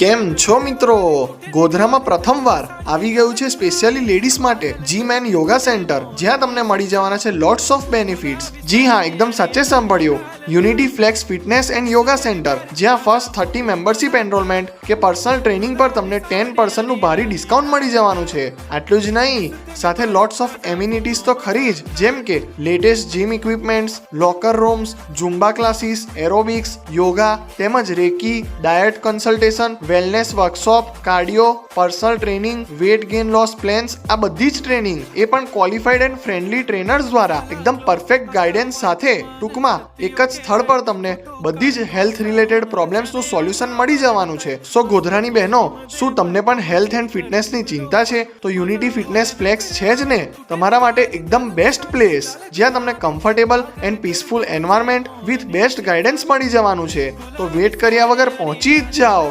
કેમ છો મિત્રો? ગોધરામાં પ્રથમવાર આવી ગયું છે સ્પેશિયલી લેડીઝ માટે જીમ એન્ડ યોગા સેન્ટર, જ્યાં તમને મળી જવાના છે લોટ્સ ઓફ બેનિફિટ્સ. જી હા, એકદમ સાચે સાંભળ્યું. Unity flex fitness and yoga centre, જ્યાં ફર્સ્ટ 30 મેમ્બરશિપ એનરોલમેન્ટ કે પર્સનલ ટ્રેનિંગ પર તમને 10% ભારી ડિસ્કાઉન્ટ મળી જવાનું છે. આટલું જ નહીં, સાથે લોટ્સ ઓફ એમ્યુનિટીઝ તો ખરી જ, જેમ કે latest gym equipments, locker rooms, zumba classes, aerobics, yoga તેમજ reiki, diet consultation, wellness workshop, cardio, personal training, weight gain loss plans. આ બધી જ ટ્રેનિંગ એ પણ ક્વોલિફાઈડ એન્ડ ફ્રેન્ડલી ટ્રેનર્સ દ્વારા એકદમ પરફેક્ટ ગાઈડન્સ સાથે, ટૂંકમાં એક જ સ્થળ પર તમને બધી જ હેલ્થ રિલેટેડ પ્રોબ્લેમ્સનું સોલ્યુશન મળી જવાનું છે. સો ગોધરાની બહેનો, શું તમને પણ હેલ્થ એન્ડ ફિટનેસની ચિંતા છે? તો યુનિટી ફિટનેસ ફ્લેક્સ છે જ ને તમારા માટે એકદમ બેસ્ટ પ્લેસ, જ્યાં તમને comfortable and peaceful environment with best guidance મળી જવાનું છે. તો વેટ કર્યા વગર પહોંચી જ જાઓ